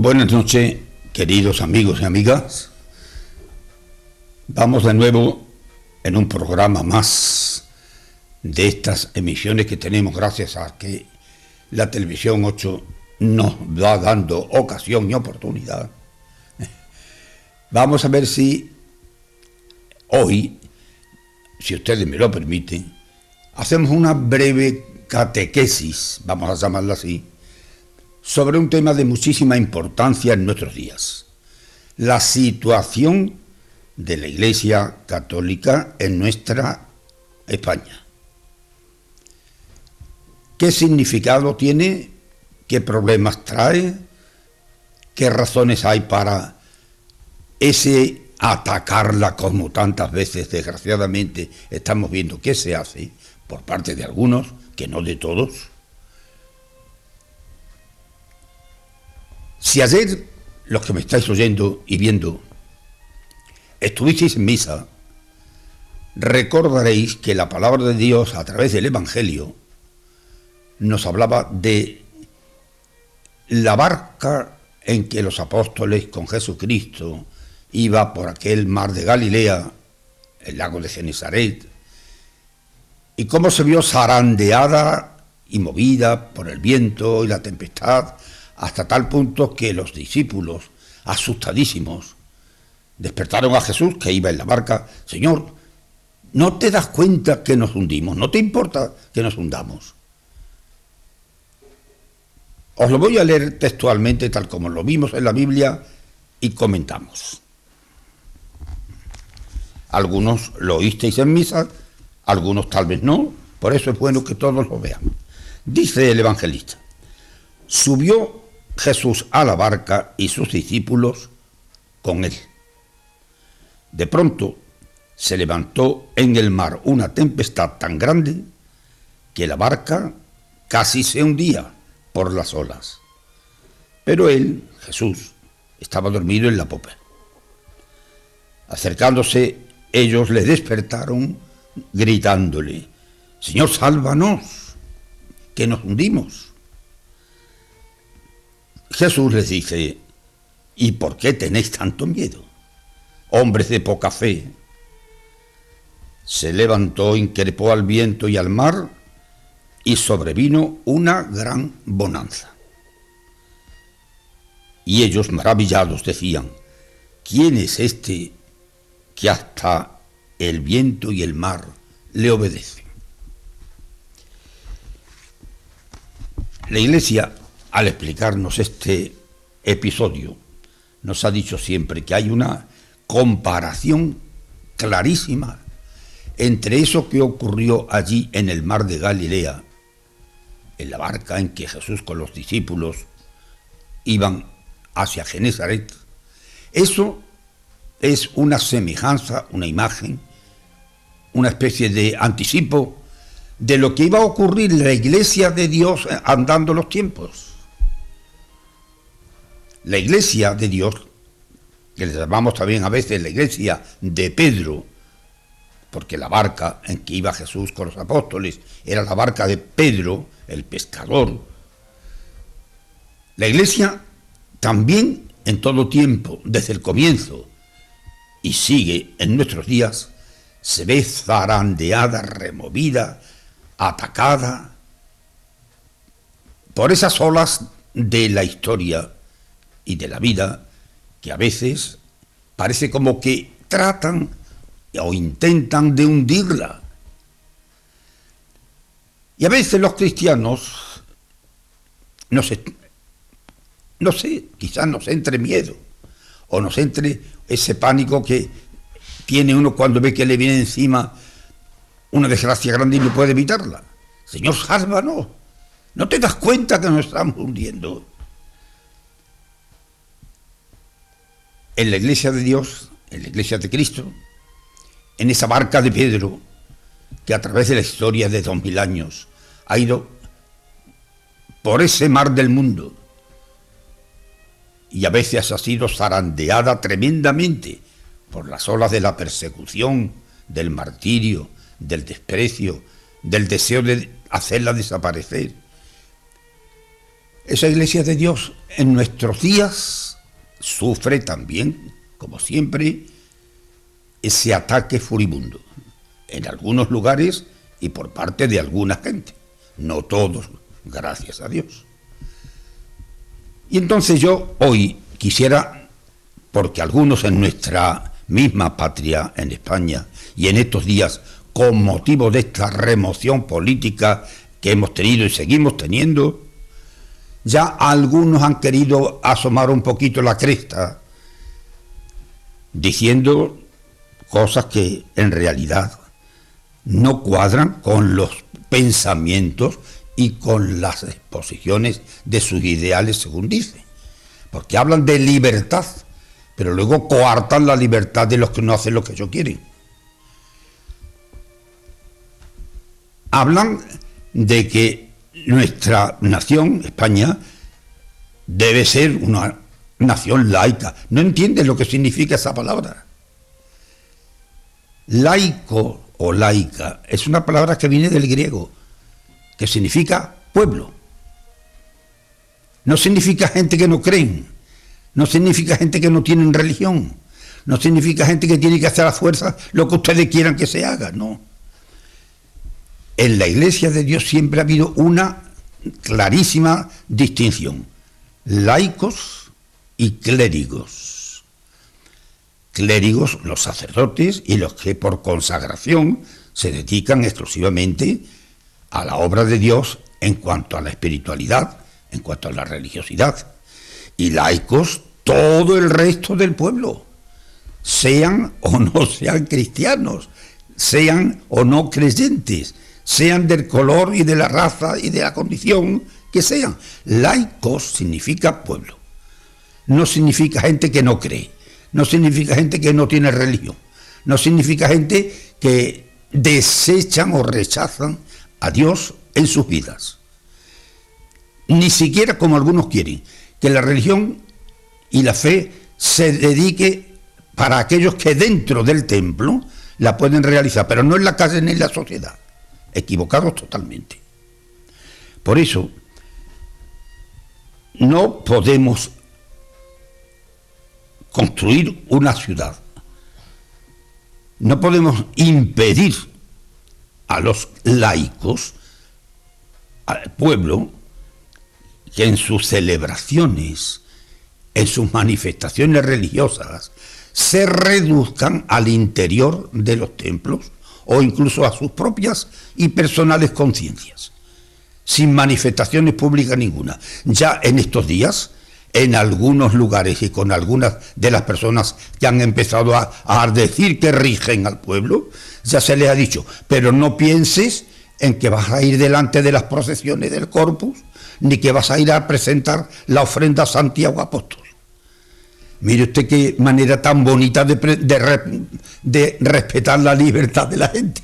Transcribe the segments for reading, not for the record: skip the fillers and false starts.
Buenas noches, queridos amigos y amigas. Vamos de nuevo en un programa más de estas emisiones que tenemos gracias a que la Televisión 8 nos va dando ocasión y oportunidad. Vamos a ver si hoy, si ustedes me lo permiten, hacemos una breve catequesis, vamos a llamarla así, sobre un tema de muchísima importancia en nuestros días: la situación de la Iglesia Católica en nuestra España. ¿Qué significado tiene? ¿Qué problemas trae? ¿Qué razones hay para ese atacarla, como tantas veces desgraciadamente estamos viendo que se hace por parte de algunos, que no de todos? Si ayer, los que me estáis oyendo y viendo, estuvisteis en misa, recordaréis que la palabra de Dios a través del Evangelio nos hablaba de la barca en que los apóstoles con Jesucristo iba por aquel mar de Galilea, el lago de Genesaret, y cómo se vio zarandeada y movida por el viento y la tempestad, hasta tal punto que los discípulos, asustadísimos, despertaron a Jesús, que iba en la barca: Señor, ¿no te das cuenta que nos hundimos? ¿No te importa que nos hundamos? Os lo voy a leer textualmente, tal como lo vimos en la Biblia, y comentamos. Algunos lo oísteis en misa, algunos tal vez no, por eso es bueno que todos lo vean. Dice el evangelista: subió Jesús a la barca y sus discípulos con él. De pronto se levantó en el mar una tempestad tan grande que la barca casi se hundía por las olas. Pero él, Jesús, estaba dormido en la popa. Acercándose, ellos le despertaron gritándole: Señor, sálvanos, que nos hundimos. Jesús les dice: ¿y por qué tenéis tanto miedo, hombres de poca fe? Se levantó, increpó al viento y al mar, y sobrevino una gran bonanza. Y ellos, maravillados, decían: ¿quién es este que hasta el viento y el mar le obedecen? La Iglesia, al explicarnos este episodio, nos ha dicho siempre que hay una comparación clarísima entre eso que ocurrió allí en el mar de Galilea, en la barca en que Jesús con los discípulos iban hacia Genesaret. Eso es una semejanza, una imagen, una especie de anticipo de lo que iba a ocurrir en la Iglesia de Dios andando los tiempos. La Iglesia de Dios, que le llamamos también a veces la Iglesia de Pedro, porque la barca en que iba Jesús con los apóstoles era la barca de Pedro, el pescador. La Iglesia también en todo tiempo, desde el comienzo, y sigue en nuestros días, se ve zarandeada, removida, atacada por esas olas de la historia y de la vida, que a veces parece como que tratan o intentan de hundirla. Y a veces los cristianos, no sé, quizás nos entre miedo, o nos entre ese pánico que tiene uno cuando ve que le viene encima una desgracia grande y no puede evitarla. Señor, sálvanos, ¿no te das cuenta que nos estamos hundiendo? En la Iglesia de Dios, en la Iglesia de Cristo, en esa barca de Pedro, que a través de la historia de 2000 años ha ido por ese mar del mundo, y a veces ha sido zarandeada tremendamente por las olas de la persecución, del martirio, del desprecio, del deseo de hacerla desaparecer. Esa Iglesia de Dios en nuestros días sufre también, como siempre, ese ataque furibundo, en algunos lugares y por parte de alguna gente, no todos, gracias a Dios. Y entonces yo hoy quisiera, porque algunos en nuestra misma patria, en España, y en estos días, con motivo de esta remoción política que hemos tenido y seguimos teniendo, ya algunos han querido asomar un poquito la cresta, diciendo cosas que en realidad no cuadran con los pensamientos y con las exposiciones de sus ideales, según dice. Porque hablan de libertad, pero luego coartan la libertad de los que no hacen lo que ellos quieren. Hablan de que nuestra nación, España, debe ser una nación laica. No entienden lo que significa esa palabra. Laico o laica es una palabra que viene del griego, que significa pueblo. No significa gente que no creen, no significa gente que no tienen religión, no significa gente que tiene que hacer a fuerza lo que ustedes quieran que se haga, no. En la Iglesia de Dios siempre ha habido una clarísima distinción: laicos y clérigos. Clérigos, los sacerdotes y los que por consagración se dedican exclusivamente a la obra de Dios en cuanto a la espiritualidad, en cuanto a la religiosidad. Y laicos, todo el resto del pueblo, sean o no sean cristianos, sean o no creyentes, sean del color y de la raza y de la condición que sean. Laicos significa pueblo. No significa gente que no cree, no significa gente que no tiene religión, no significa gente que desechan o rechazan a Dios en sus vidas. Ni siquiera como algunos quieren, que la religión y la fe se dedique para aquellos que dentro del templo la pueden realizar, pero no en la calle ni en la sociedad. Equivocados totalmente. Por eso, no podemos construir una ciudad, no podemos impedir a los laicos, al pueblo, que en sus celebraciones, en sus manifestaciones religiosas, se reduzcan al interior de los templos o incluso a sus propias y personales conciencias, sin manifestaciones públicas ninguna. Ya en estos días, en algunos lugares y con algunas de las personas que han empezado a decir que rigen al pueblo, ya se les ha dicho, pero no pienses en que vas a ir delante de las procesiones del Corpus, ni que vas a ir a presentar la ofrenda a Santiago Apóstol. Mire usted qué manera tan bonita de respetar la libertad de la gente.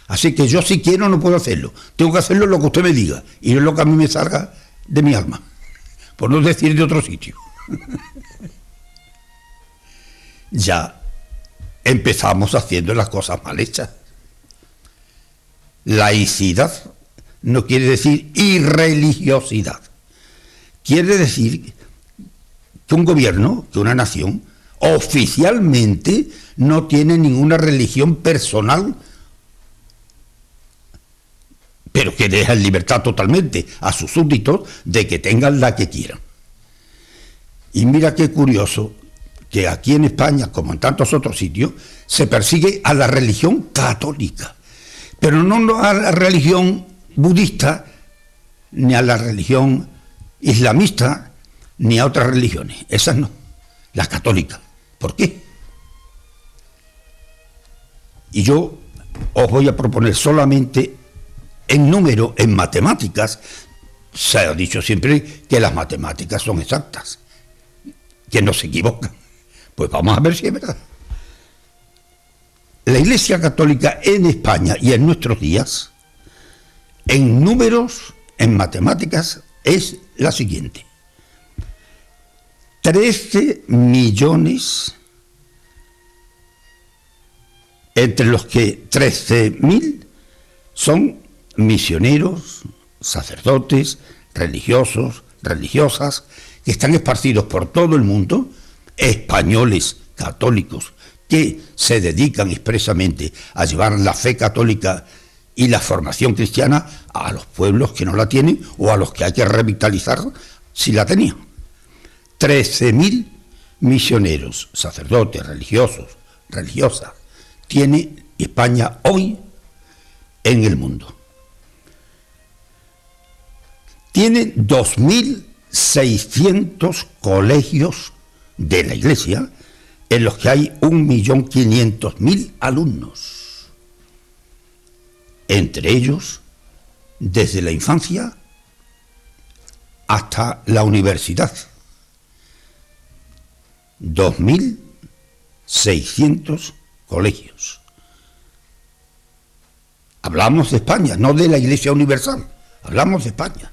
Así que yo, si quiero, no puedo hacerlo. Tengo que hacerlo lo que usted me diga, y no lo que a mí me salga de mi alma, por no decir de otro sitio. Ya empezamos haciendo las cosas mal hechas. Laicidad no quiere decir irreligiosidad. Quiere decir que un gobierno, que una nación, oficialmente no tiene ninguna religión personal, pero que deja en libertad totalmente a sus súbditos de que tengan la que quieran. Y mira qué curioso que aquí en España, como en tantos otros sitios, se persigue a la religión católica, pero no a la religión budista, ni a la religión islamista, ni a otras religiones. Esas no, las católicas. ¿Por qué? Y yo os voy a proponer solamente en número, en matemáticas. Se ha dicho siempre que las matemáticas son exactas, que no se equivocan. Pues vamos a ver si es verdad. La Iglesia Católica en España y en nuestros días, en números, en matemáticas, es la siguiente: 13 millones, entre los que 13.000 son misioneros, sacerdotes, religiosos, religiosas, que están esparcidos por todo el mundo, españoles católicos, que se dedican expresamente a llevar la fe católica y la formación cristiana a los pueblos que no la tienen o a los que hay que revitalizar si la tenían. 13.000 misioneros, sacerdotes, religiosos, religiosas, tiene España hoy en el mundo. Tiene 2.600 colegios de la Iglesia en los que hay 1.500.000 alumnos. Entre ellos, desde la infancia hasta la universidad. 2.600 colegios. Hablamos de España, no de la Iglesia Universal, hablamos de España.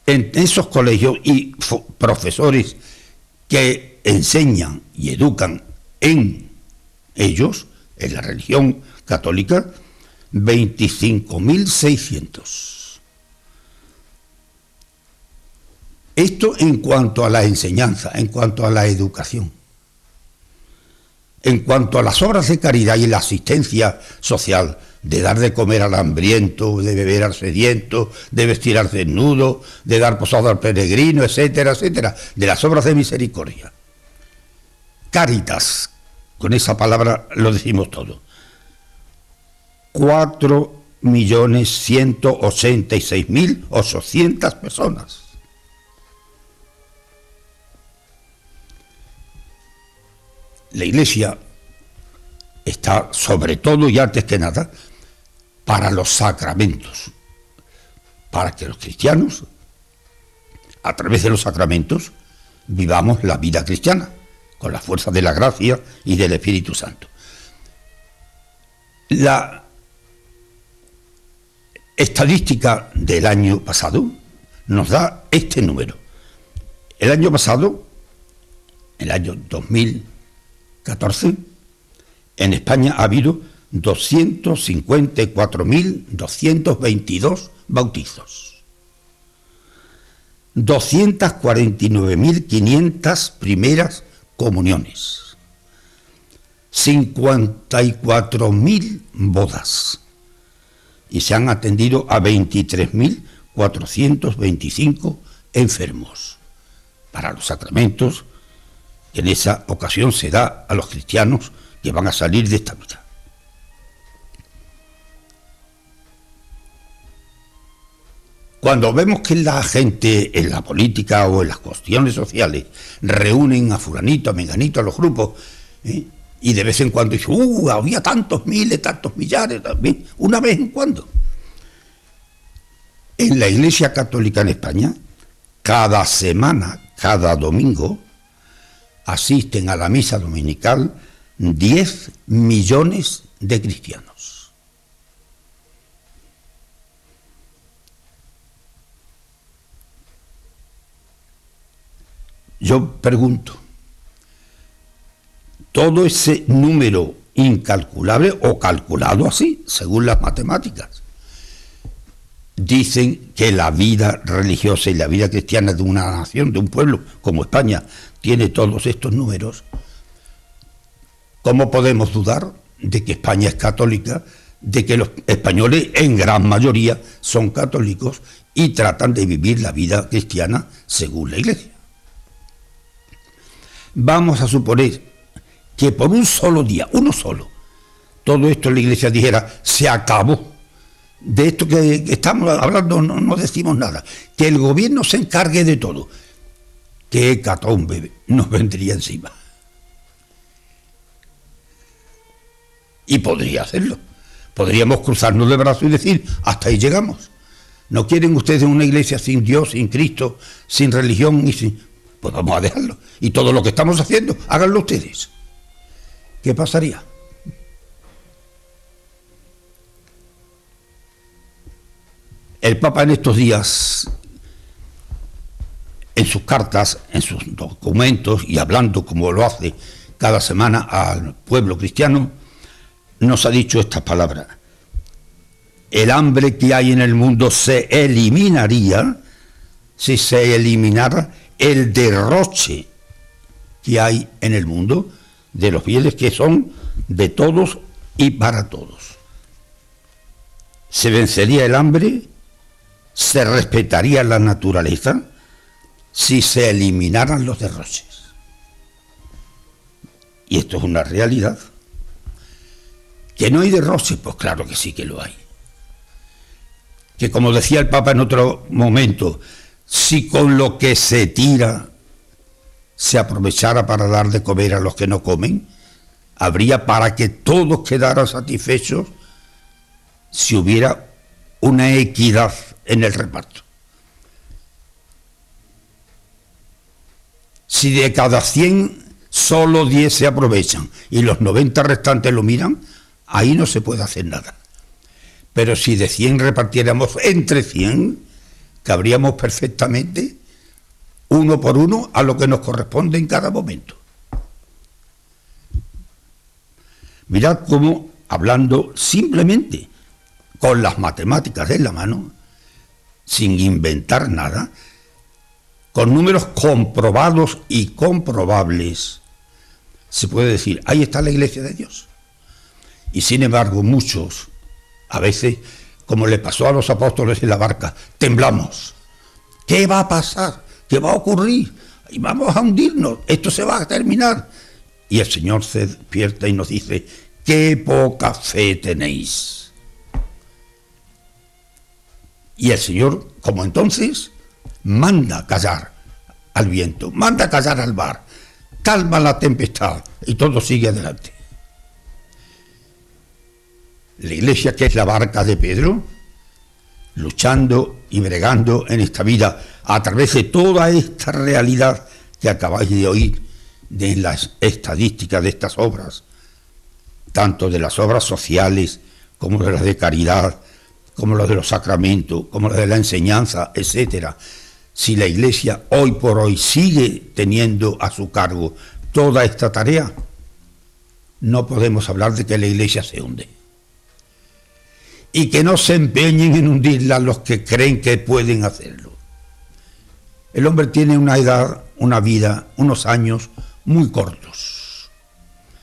En esos colegios y profesores que enseñan y educan en ellos, en la religión católica, 25.600. Esto en cuanto a la enseñanza, en cuanto a la educación. En cuanto a las obras de caridad y la asistencia social, de dar de comer al hambriento, de beber al sediento, de vestir al desnudo, de dar posada al peregrino, etcétera, etcétera, de las obras de misericordia. Caritas, con esa palabra lo decimos todo. 4.186.800 personas. La Iglesia está, sobre todo y antes que nada, para los sacramentos, para que los cristianos, a través de los sacramentos, vivamos la vida cristiana, con la fuerza de la gracia y del Espíritu Santo. La estadística del año pasado nos da este número. El año pasado, el año 2014, en España ha habido 254.222 bautizos, 249.500 primeras comuniones, 54.000 bodas, y se han atendido a 23.425 enfermos para los sacramentos que en esa ocasión se da a los cristianos que van a salir de esta vida. Cuando vemos que la gente en la política o en las cuestiones sociales reúnen a fulanito, a menganito, a los grupos, y de vez en cuando dicen, había tantos miles, tantos millares, también, una vez en cuando. En la Iglesia Católica en España, cada semana, cada domingo, asisten a la misa dominical 10 millones de cristianos. Yo pregunto, todo ese número incalculable o calculado así, según las matemáticas, dicen que la vida religiosa y la vida cristiana de una nación, de un pueblo como España, tiene todos estos números. ¿Cómo podemos dudar de que España es católica, de que los españoles en gran mayoría son católicos y tratan de vivir la vida cristiana según la Iglesia? Vamos a suponer que por un solo día, uno solo, todo esto la Iglesia dijera, se acabó. De esto que estamos hablando no decimos nada. Que el gobierno se encargue de todo. ¿Qué hecatombe nos vendría encima? Y podría hacerlo. Podríamos cruzarnos de brazos y decir, hasta ahí llegamos. ¿No quieren ustedes una iglesia sin Dios, sin Cristo, sin religión y sin...? Pues vamos a dejarlo. Y todo lo que estamos haciendo, háganlo ustedes. ¿Qué pasaría? El Papa en estos días, en sus cartas, en sus documentos y hablando como lo hace cada semana al pueblo cristiano, nos ha dicho estas palabras. el hambre que hay en el mundo se eliminaría si se eliminara el derroche que hay en el mundo de los bienes que son de todos y para todos. Se vencería el hambre, se respetaría la naturaleza si se eliminaran los derroches. Y esto es una realidad. ¿Que no hay derroches? Pues claro que sí que lo hay. Que como decía el Papa en otro momento, si con lo que se tira se aprovechara para dar de comer a los que no comen, habría para que todos quedaran satisfechos si hubiera una equidad en el reparto. Si de cada 100 solo 10 se aprovechan y los 90 restantes lo miran, ahí no se puede hacer nada. Pero si de 100 repartiéramos entre 100, cabríamos perfectamente uno por uno a lo que nos corresponde en cada momento. Mirad cómo, hablando simplemente con las matemáticas en la mano, sin inventar nada, con números comprobados y comprobables, se puede decir, ahí está la Iglesia de Dios. Y sin embargo, muchos, a veces, como le pasó a los apóstoles en la barca, temblamos. ¿Qué va a pasar? ¿Qué va a ocurrir? Y vamos a hundirnos, esto se va a terminar. Y el Señor se despierta y nos dice, ¡qué poca fe tenéis! Y el Señor, como entonces, manda callar al viento, manda callar al mar, calma la tempestad y todo sigue adelante. La Iglesia, que es la barca de Pedro, luchando y bregando en esta vida a través de toda esta realidad que acabáis de oír de las estadísticas de estas obras, tanto de las obras sociales como de las de caridad, como las de los sacramentos, como las de la enseñanza, etcétera. Si la Iglesia hoy por hoy sigue teniendo a su cargo toda esta tarea, no podemos hablar de que la Iglesia se hunde. Y que no se empeñen en hundirla los que creen que pueden hacerlo. El hombre tiene una edad, una vida, unos años muy cortos.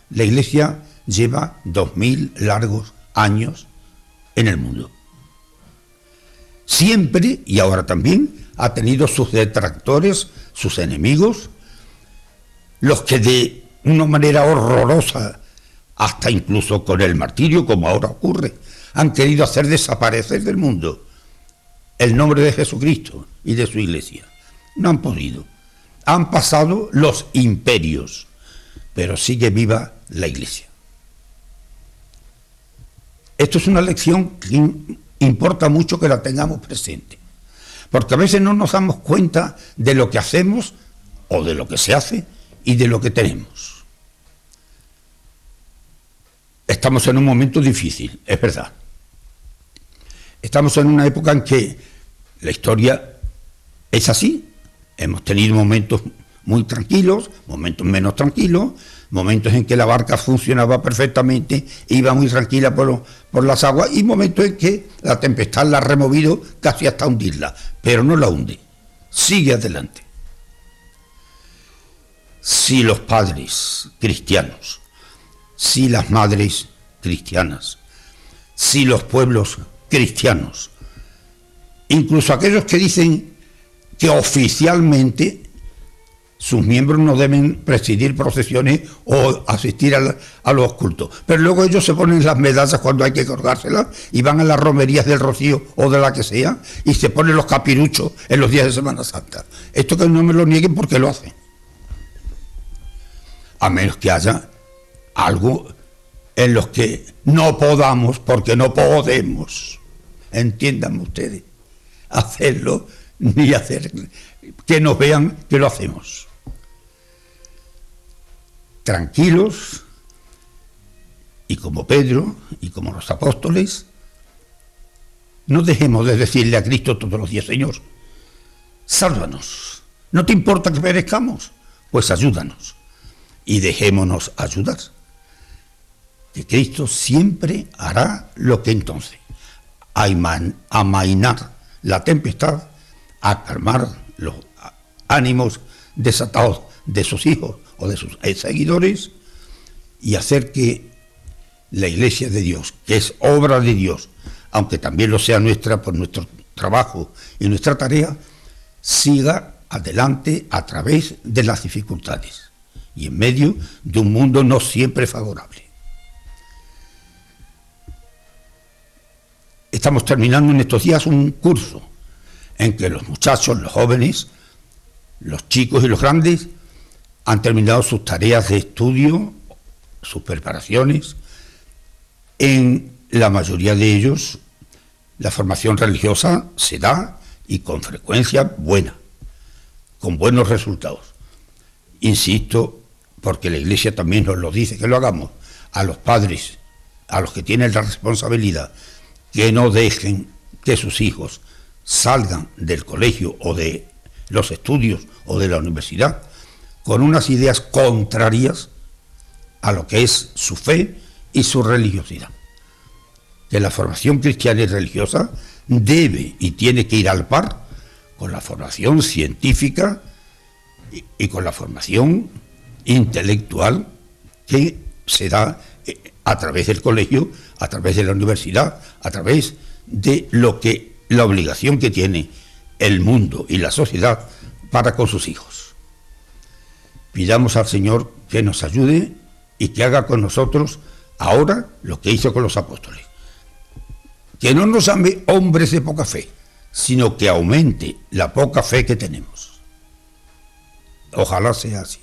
La Iglesia lleva 2000 largos años en el mundo. Siempre, y ahora también, ha tenido sus detractores, sus enemigos, los que de una manera horrorosa, hasta incluso con el martirio, como ahora ocurre, han querido hacer desaparecer del mundo el nombre de Jesucristo y de su Iglesia. No han podido. Han pasado los imperios, pero sigue viva la Iglesia. Esto es una lección que importa mucho que la tengamos presente, porque a veces no nos damos cuenta de lo que hacemos o de lo que se hace y de lo que tenemos. Estamos en un momento difícil, es verdad. Estamos en una época en que la historia es así. Hemos tenido momentos muy tranquilos, momentos menos tranquilos, momentos en que la barca funcionaba perfectamente, iba muy tranquila por las aguas, y momentos en que la tempestad la ha removido casi hasta hundirla, pero no la hunde, sigue adelante. Si los padres cristianos, si las madres cristianas, si los pueblos cristianos, incluso aquellos que dicen que oficialmente sus miembros no deben presidir procesiones o asistir a los cultos, pero luego ellos se ponen las medallas cuando hay que colgárselas y van a las romerías del Rocío o de la que sea y se ponen los capiruchos en los días de Semana Santa. Esto que no me lo nieguen porque lo hacen, a menos que haya algo en los que no podamos, porque no podemos, entiéndanme ustedes, hacerlo ni hacer que nos vean que lo hacemos. Tranquilos, y como Pedro y como los apóstoles, no dejemos de decirle a Cristo todos los días: Señor, sálvanos. ¿No te importa que perezcamos? Pues ayúdanos y dejémonos ayudar. Que Cristo siempre hará lo que entonces amainar la tempestad, a calmar los ánimos desatados de sus hijos o de sus seguidores y hacer que la Iglesia de Dios, que es obra de Dios, aunque también lo sea nuestra por nuestro trabajo y nuestra tarea, siga adelante a través de las dificultades y en medio de un mundo no siempre favorable. Estamos terminando en estos días un curso en que los muchachos, los jóvenes, los chicos y los grandes han terminado sus tareas de estudio, sus preparaciones. En la mayoría de ellos la formación religiosa se da y con frecuencia buena, con buenos resultados. Insisto, porque la Iglesia también nos lo dice, que lo hagamos, a los padres, a los que tienen la responsabilidad, que no dejen que sus hijos salgan del colegio o de los estudios o de la universidad con unas ideas contrarias a lo que es su fe y su religiosidad. Que la formación cristiana y religiosa debe y tiene que ir al par con la formación científica y con la formación intelectual que se da a través del colegio, a través de la universidad, a través de lo que la obligación que tiene el mundo y la sociedad para con sus hijos. Pidamos al Señor que nos ayude y que haga con nosotros ahora lo que hizo con los apóstoles. Que no nos llame hombres de poca fe, sino que aumente la poca fe que tenemos. Ojalá sea así.